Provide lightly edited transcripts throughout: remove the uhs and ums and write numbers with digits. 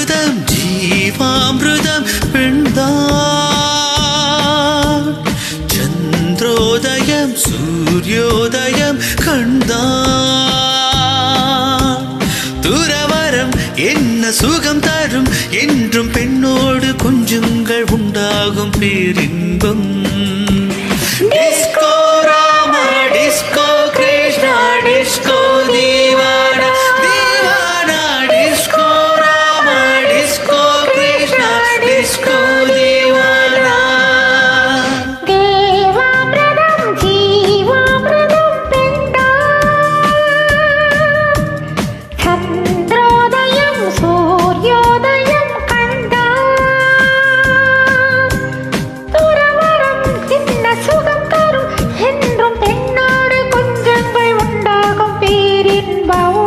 தேவாமிருதம் ஜீவாமிருதம் பெண்தான் சந்திரோதயம் சூரியோதயம் கண்டான் துறவரம் என்ன சுகம் தரும் என்றும் பெண்ணோடு கொஞ்சங்கள் உண்டாகும் பேரின்பம் disco Rama disco Krishna disco தீவானா தீவானா disco Rama disco Krishna disco தீவானா தேவாமிருதம் ஜீவாமிருதம் பெண்டான் சந்திரோதயம் சூரியோதயம் கண்டான் துறவரம் என்ன சுகம் தரும் என்றும் பெண்ணோடு கொஞ்சங்கள் உண்டாகும் பேரின்பம்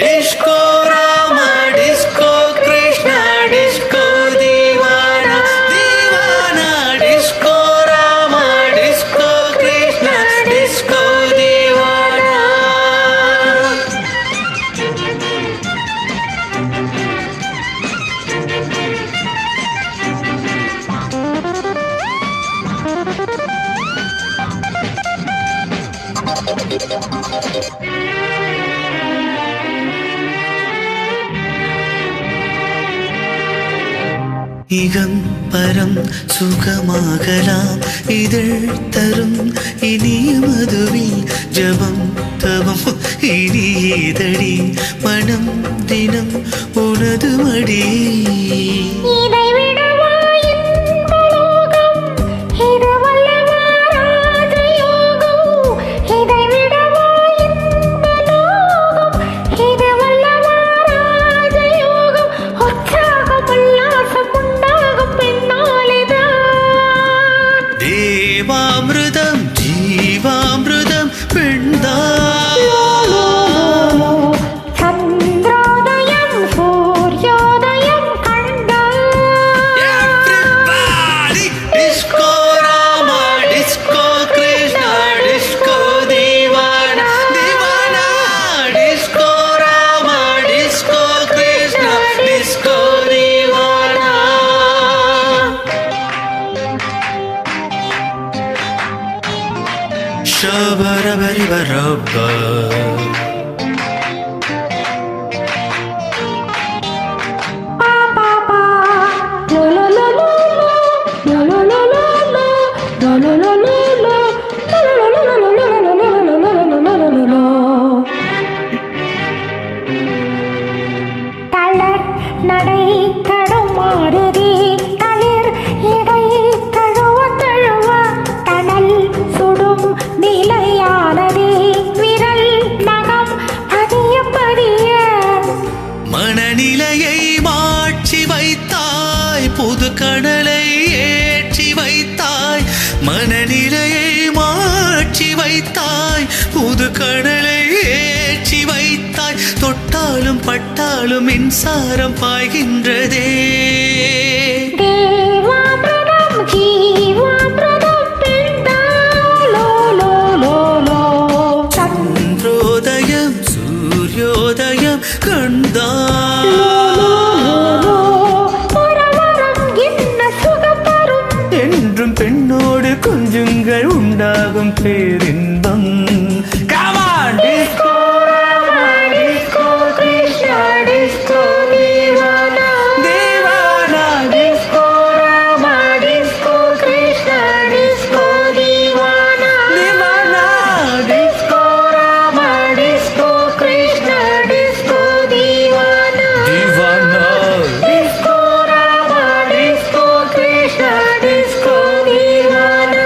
disco Rama disco Krishna disco தீவானா தீவானா disco Rama disco Krishna disco தீவானா இகம் பரம் சுகமாகலாம் இதழ் தரும் இனிய மதுவில் ஜபம் தவம் இனியேதடி மனம் தினம் உனது மடி இதைவிடவா இன்பலோகம் இது வல்லவா ராஜயோகம் இதைவிடவா இன்பலோகம் இது வல்லவா ராஜயோகம் உற்சாகம் உல்லாசம் உண்டாகும் பெண்ணாலிதான் தேவாமிருதம் ஜீவாமிருதம் பெண்தான் சந்திரோதயம் சூரியோதயம் கண்டான் Everybody! Disco Rama, Disco Krishna, Disco Divana, Divana, Disco Rama, Disco Krishna, Disco Divana. Shabarabaribarabar. நடை தடுமாறுதே தளிர் இடை தழுவ தழுவ தணல் சுடும் நிலையானதே விரல் நகம் பதிய பதிய மனநிலையை மாற்றி வைத்தாய் புது கடலை ஏற்றி வைத்தாய் மனநிலையை மாற்றி வைத்தாய் புது கடலை ஏற்றி வைத்தாய் தொட்டாலும் பட்டாலும் மின்சாரம் பாய்கின்றதே தேவாமிருதம் ஜீவாமிருதம் பெண்டான் லோ லோ லோ லோ சந்திரோதயம் சூரியோதயம் கண்டான் துறவரம் என்ன சுகம் தரும் என்றும் பெண்ணோடு கொஞ்சங்கள் உண்டாகும் பேரின்பம் Come on, disco Rama, disco Krishna, disco Divana, Divana, disco Rama, disco Krishna, disco Divana, Divana, disco Rama, disco Krishna, disco Divana, Divana, disco Rama, disco Krishna, disco Divana.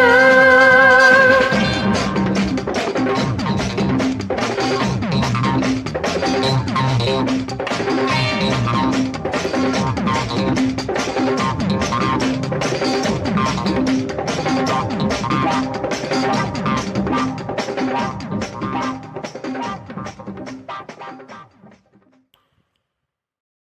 Thank you.